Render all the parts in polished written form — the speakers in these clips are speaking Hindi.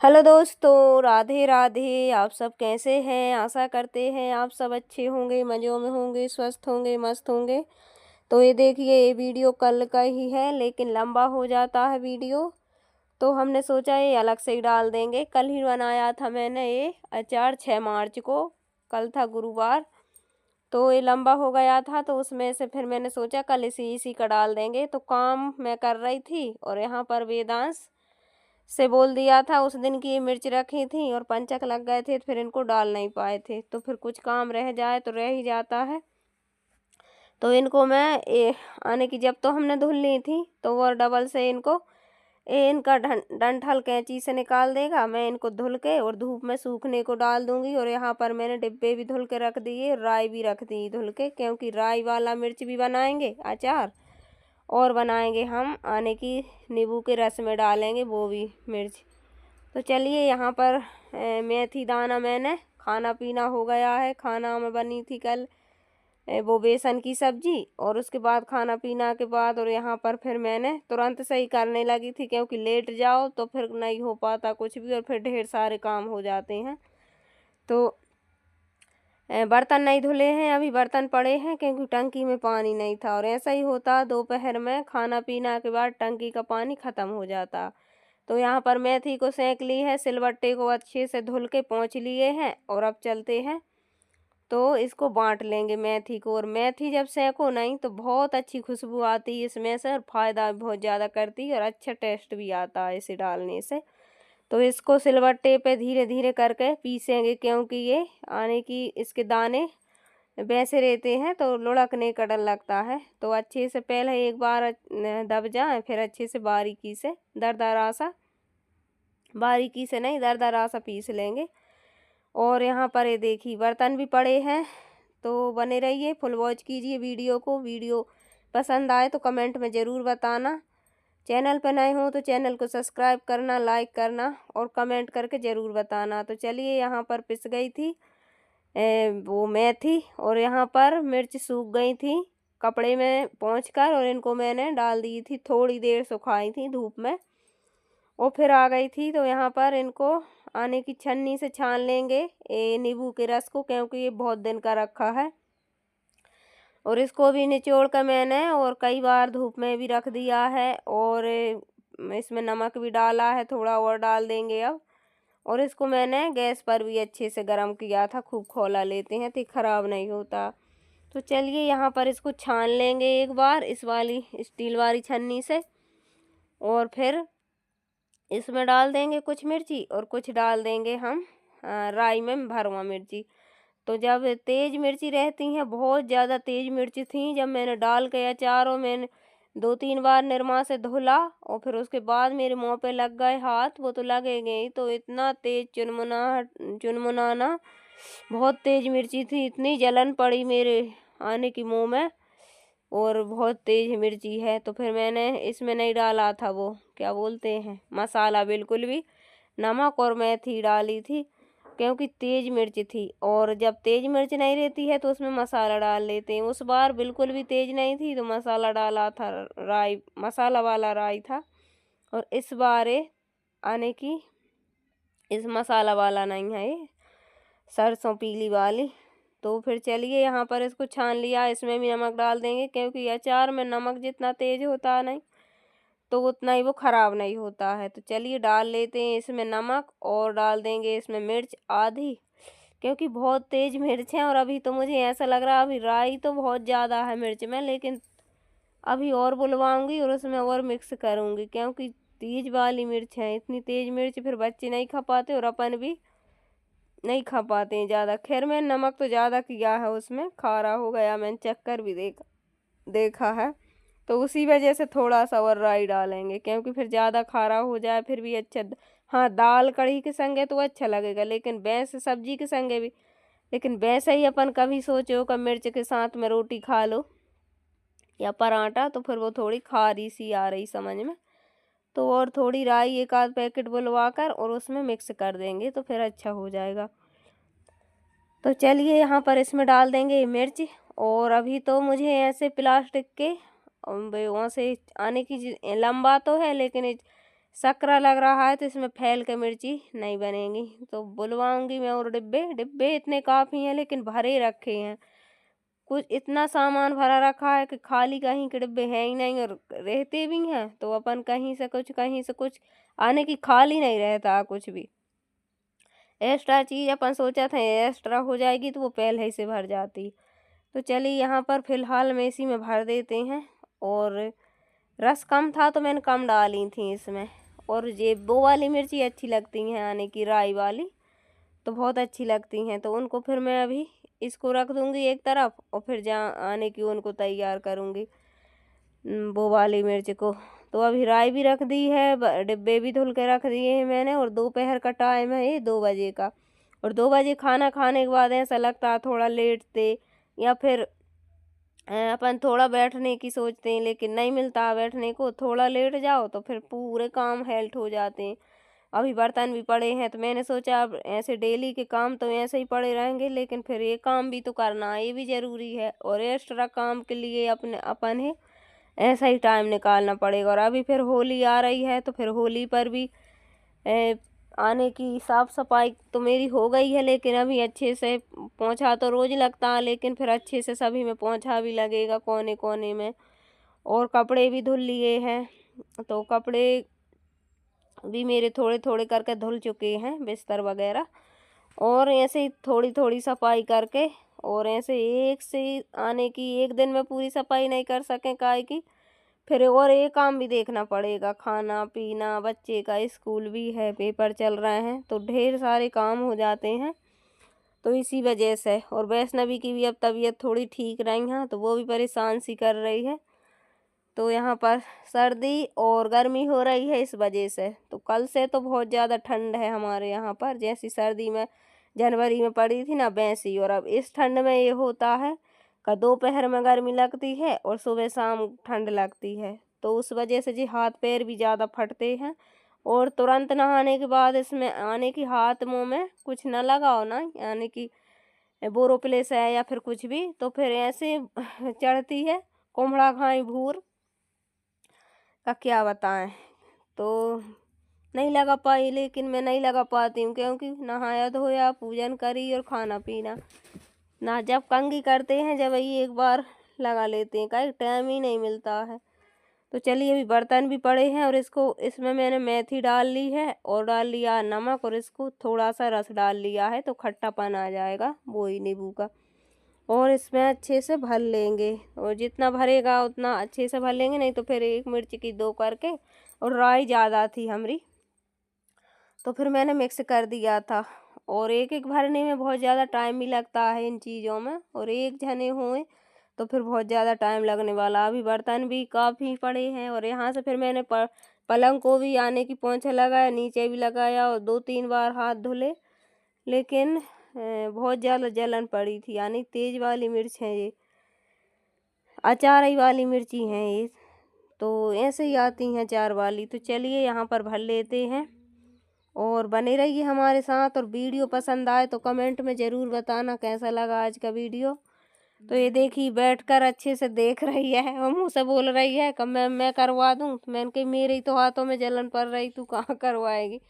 हेलो दोस्तों, राधे राधे। आप सब कैसे हैं? आशा करते हैं आप सब अच्छे होंगे, मज़ों में होंगे, स्वस्थ होंगे, मस्त होंगे। तो ये देखिए, ये वीडियो कल का ही है लेकिन लंबा हो जाता है वीडियो, तो हमने सोचा ये अलग से ही डाल देंगे। कल ही बनाया था मैंने ये अचार 6 मार्च को, कल था गुरुवार। तो ये लंबा हो गया था तो उसमें से फिर मैंने सोचा कल इसी का डाल देंगे। तो काम मैं कर रही थी और यहाँ पर वेदांश से बोल दिया था, उस दिन की ये मिर्च रखी थी और पंचक लग गए थे, फिर इनको डाल नहीं पाए थे। तो फिर कुछ काम रह जाए तो रह ही जाता है। तो इनको मैं आने की जब तो हमने धुल ली थी तो वो डबल से इनको इनका डंठल कैंची से निकाल देगा। मैं इनको धुल के और धूप में सूखने को डाल दूंगी। और यहाँ पर मैंने डिब्बे भी धुल के रख दिए, राई भी रख दी धुल के, क्योंकि राई वाला मिर्च भी बनाएंगे अचार और बनाएंगे हम आने की नींबू के रस में डालेंगे वो भी मिर्च। तो चलिए, यहाँ पर मेथी दाना मैंने खाना पीना हो गया है। खाना में बनी थी कल वो बेसन की सब्जी, और उसके बाद खाना पीना के बाद और यहाँ पर फिर मैंने तुरंत से ही करने लगी थी, क्योंकि लेट जाओ तो फिर नहीं हो पाता कुछ भी और फिर ढेर सारे काम हो जाते हैं। तो बर्तन नहीं धुले हैं, अभी बर्तन पड़े हैं क्योंकि टंकी में पानी नहीं था। और ऐसा ही होता दोपहर में खाना पीना के बाद टंकी का पानी ख़त्म हो जाता। तो यहाँ पर मेथी को सेंक ली है, सिलबट्टे को अच्छे से धुल के पोंछ लिए हैं और अब चलते हैं तो इसको बांट लेंगे मेथी को। और मेथी जब सेंको नहीं तो बहुत अच्छी खुशबू आती है इसमें से, और फ़ायदा भी बहुत ज़्यादा करती है और अच्छा टेस्ट भी आता है इसे डालने से। तो इसको सिलबट्टे पे धीरे धीरे करके पीसेंगे, क्योंकि ये आने की इसके दाने वैसे रहते हैं तो लुढ़कने का डर लगता है। तो अच्छे से पहले एक बार दब जाए, फिर अच्छे से बारीकी से दरदरा सा, बारीकी से नहीं दरदरा सा पीस लेंगे। और यहाँ पर ये देखिए बर्तन भी पड़े हैं। तो बने रहिए, फुल वॉच कीजिए वीडियो को। वीडियो पसंद आए तो कमेंट में ज़रूर बताना। चैनल पर नए हो तो चैनल को सब्सक्राइब करना, लाइक करना और कमेंट करके ज़रूर बताना। तो चलिए, यहाँ पर पिस गई थी वो मेथी, और यहाँ पर मिर्च सूख गई थी कपड़े में पोंछ कर, और इनको मैंने डाल दी थी, थोड़ी देर सुखाई थी धूप में और फिर आ गई थी। तो यहाँ पर इनको आने की छन्नी से छान लेंगे नींबू के रस को, क्योंकि ये बहुत दिन का रखा है। और इसको भी निचोड़ कर मैंने और कई बार धूप में भी रख दिया है, और इसमें नमक भी डाला है, थोड़ा और डाल देंगे अब। और इसको मैंने गैस पर भी अच्छे से गर्म किया था, खूब खौला लेते हैं तो ख़राब नहीं होता। तो चलिए, यहाँ पर इसको छान लेंगे एक बार इस वाली स्टील वाली छन्नी से, और फिर इसमें डाल देंगे कुछ मिर्ची और कुछ डाल देंगे हम राई में भरवा मिर्ची। तो जब तेज़ मिर्ची रहती हैं, बहुत ज़्यादा तेज़ मिर्ची थी, जब मैंने डाल के अचार और मैंने 2-3 बार निरमा से धुला और फिर उसके बाद मेरे मुँह पे लग गए हाथ, वो तो लगेंगे ही। तो इतना तेज़ चुनमुनाना बहुत तेज़ मिर्ची थी, इतनी जलन पड़ी मेरे आने की मुँह में, और बहुत तेज़ मिर्ची है। तो फिर मैंने इसमें नहीं डाला था वो क्या बोलते हैं मसाला, बिल्कुल भी नमक और मेथी डाली थी, क्योंकि तेज़ मिर्च थी। और जब तेज़ मिर्च नहीं रहती है तो उसमें मसाला डाल लेते हैं। उस बार बिल्कुल भी तेज़ नहीं थी तो मसाला डाला था, राई मसाला वाला राई था। और इस बार आने की इस मसाला वाला नहीं है, ये सरसों पीली वाली। तो फिर चलिए, यहाँ पर इसको छान लिया, इसमें भी नमक डाल देंगे, क्योंकि अचार में नमक जितना तेज़ होता नहीं तो उतना ही वो ख़राब नहीं होता है। तो चलिए, डाल लेते हैं इसमें नमक और डाल देंगे इसमें मिर्च आधी, क्योंकि बहुत तेज़ मिर्च है। और अभी तो मुझे ऐसा लग रहा है अभी राई तो बहुत ज़्यादा है मिर्च में, लेकिन अभी और बुलवाऊंगी और उसमें और मिक्स करूँगी, क्योंकि तेज़ वाली मिर्च है। इतनी तेज़ मिर्च फिर बच्चे नहीं खा पाते और अपन भी नहीं खा पाते हैं ज़्यादा। खैर, मैं नमक तो ज़्यादा किया है, उसमें खारा हो गया, मैंने चेक कर भी देखा है। तो उसी वजह से थोड़ा सा और राई डालेंगे, क्योंकि फिर ज़्यादा खारा हो जाए फिर भी अच्छा। हाँ, दाल कढ़ी के संगे तो अच्छा लगेगा, लेकिन वैसे सब्जी के संगे भी, लेकिन वैसे ही अपन कभी सोचो कि मिर्च के साथ में रोटी खा लो या पराठा, तो फिर वो थोड़ी खारी सी आ रही समझ में। तो और थोड़ी राई एक आध पैकेट बुलवा कर और उसमें मिक्स कर देंगे तो फिर अच्छा हो जाएगा। तो चलिए, यहाँ पर इसमें डाल देंगे मिर्च। और अभी तो मुझे ऐसे प्लास्टिक के वहाँ से आने की लंबा तो है, लेकिन सकरा लग रहा है, तो इसमें फैल के मिर्ची नहीं बनेगी। तो बुलवाऊंगी मैं और डिब्बे डिब्बे इतने काफ़ी हैं, लेकिन भरे रखे हैं। कुछ इतना सामान भरा रखा है कि खाली कहीं के डिब्बे हैं ही नहीं, और रहते भी हैं तो अपन कहीं से कुछ कहीं से कुछ आने की खाली नहीं रहता कुछ भी। एक्स्ट्रा चीज़ अपन सोचा था एक्स्ट्रा हो जाएगी तो वो पहले ही से भर जाती। तो चलिए यहाँ पर फिलहाल में इसी में भर देते हैं। और रस कम था तो मैंने कम डाली थी इसमें। और ये वो वाली मिर्ची अच्छी लगती हैं, यानी कि राई वाली, तो बहुत अच्छी लगती हैं। तो उनको फिर मैं अभी इसको रख दूंगी एक तरफ, और फिर जहाँ आने की उनको तैयार करूंगी वो वाली मिर्च को। तो अभी राई भी रख दी है, डिब्बे भी धुल के रख दिए हैं मैंने। और दोपहर का टाइम है ये 2 बजे का, और 2 बजे खाना खाने के बाद ऐसा लगता है थोड़ा लेटते, या फिर अपन थोड़ा बैठने की सोचते हैं, लेकिन नहीं मिलता बैठने को। थोड़ा लेट जाओ तो फिर पूरे काम हेल्ट हो जाते हैं। अभी बर्तन भी पड़े हैं, तो मैंने सोचा अब ऐसे डेली के काम तो ऐसे ही पड़े रहेंगे, लेकिन फिर ये काम भी तो करना है, ये भी ज़रूरी है। और एक्स्ट्रा काम के लिए अपन है ऐसा ही टाइम निकालना पड़ेगा। और अभी फिर होली आ रही है, तो फिर होली पर भी आने की साफ़ सफाई तो मेरी हो गई है, लेकिन अभी अच्छे से पोंछा तो रोज़ लगता है, लेकिन फिर अच्छे से सभी में पोंछा भी लगेगा कोने कोने में। और कपड़े भी धुल लिए हैं, तो कपड़े भी मेरे थोड़े थोड़े करके धुल चुके हैं, बिस्तर वगैरह। और ऐसे ही थोड़ी थोड़ी सफाई करके, और ऐसे एक से आने की एक दिन में पूरी सफाई नहीं कर सकें काहे की फिर और एक काम भी देखना पड़ेगा, खाना पीना, बच्चे का स्कूल भी है, पेपर चल रहे हैं, तो ढेर सारे काम हो जाते हैं। तो इसी वजह से। और वैष्णवी की भी अब तबीयत थोड़ी ठीक नहीं है, तो वो भी परेशान सी कर रही है। तो यहाँ पर सर्दी और गर्मी हो रही है इस वजह से। तो कल से तो बहुत ज़्यादा ठंड है हमारे यहाँ पर, जैसी सर्दी में जनवरी में पड़ी थी ना वैसी। और अब इस ठंड में ये होता है कि दोपहर में गर्मी लगती है और सुबह शाम ठंड लगती है, तो उस वजह से जी हाथ पैर भी ज़्यादा फटते हैं। और तुरंत नहाने के बाद इसमें आने की हाथ मुँह में कुछ न लगाओ ना, यानी कि बोरोप्लेस है या फिर कुछ भी, तो फिर ऐसे चढ़ती है कुम्हड़ा खाई भूर का क्या बताएं। तो नहीं लगा पाई, लेकिन मैं नहीं लगा पाती हूँ क्योंकि नहाया धोया, पूजन करी और खाना पीना ना, जब कंघी करते हैं जब ही एक बार लगा लेते हैं, कहीं टाइम ही नहीं मिलता है। तो चलिए अभी बर्तन भी पड़े हैं, और इसमें मैंने मेथी डाल ली है और डाल लिया नमक, और इसको थोड़ा सा रस डाल लिया है, तो खट्टापन आ जाएगा वो ही नींबू का। और इसमें अच्छे से भर लेंगे, और जितना भरेगा उतना अच्छे से भर लेंगे, नहीं तो फिर एक मिर्च की 2 करके। और राई ज़्यादा थी हमारी, तो फिर मैंने मिक्स कर दिया था। और एक एक भरने में बहुत ज़्यादा टाइम भी लगता है इन चीज़ों में, और एक जने हुए तो फिर बहुत ज़्यादा टाइम लगने वाला। अभी बर्तन भी काफ़ी पड़े हैं, और यहाँ से फिर मैंने पलंग को भी आने की पोंछा लगाया, नीचे भी लगाया, और 2-3 बार हाथ धुले, लेकिन बहुत ज़्यादा जलन पड़ी थी। यानी तेज़ वाली मिर्च है ये, अचार वाली मिर्ची हैं ये, तो ऐसे ही आती हैं अचार वाली। तो चलिए यहाँ पर भर लेते हैं, और बने रहिए हमारे साथ। और वीडियो पसंद आए तो कमेंट में ज़रूर बताना कैसा लगा आज का वीडियो। तो ये देखिए बैठकर अच्छे से देख रही है, और मुँह से बोल रही है कि मैं करवा दूँ। तो मैंने कही मेरे ही तो हाथों में जलन पड़ रही, तू कहाँ करवाएगी।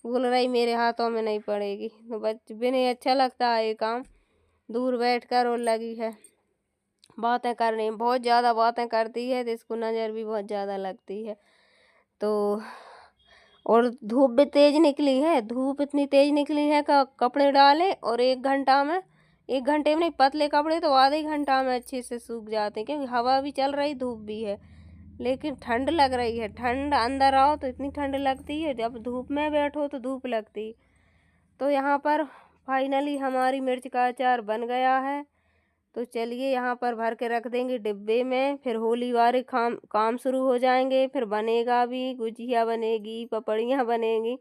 बोल रही मेरे हाथों में नहीं पड़ेगी। तो बच्चे नहीं अच्छा लगता है ये काम, दूर बैठकर और लगी है बातें करने, बहुत ज़्यादा बातें करती है, तो इसको नज़र भी बहुत ज़्यादा लगती है। तो और धूप भी तेज़ निकली है, धूप इतनी तेज़ निकली है कि कपड़े डाले और 1 घंटा में, 1 घंटे में नहीं, पतले कपड़े तो आधे घंटा में अच्छे से सूख जाते हैं, क्योंकि हवा भी चल रही, धूप भी है, लेकिन ठंड लग रही है। ठंड अंदर आओ तो इतनी ठंड लगती है, जब धूप में बैठो तो धूप लगती। तो यहाँ पर फाइनली हमारी मिर्च का अचार बन गया है। तो चलिए यहाँ पर भर के रख देंगे डिब्बे में, फिर होली वाले काम शुरू हो जाएंगे, फिर बनेगा भी, गुजिया बनेगी, पपड़ियाँ बनेगी।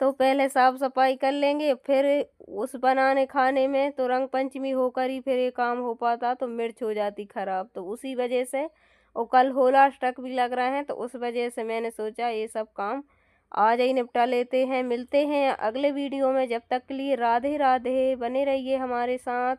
तो पहले साफ सफाई कर लेंगे, फिर उस बनाने खाने में तो रंग पंचमी होकर ही फिर ये काम हो पाता, तो मिर्च हो जाती खराब। तो उसी वजह से, और कल होला अष्टक भी लग रहे हैं, तो उस वजह से मैंने सोचा ये सब काम आज ही निपटा लेते हैं। मिलते हैं अगले वीडियो में, जब तक के लिए राधे राधे, बने रहिए हमारे साथ।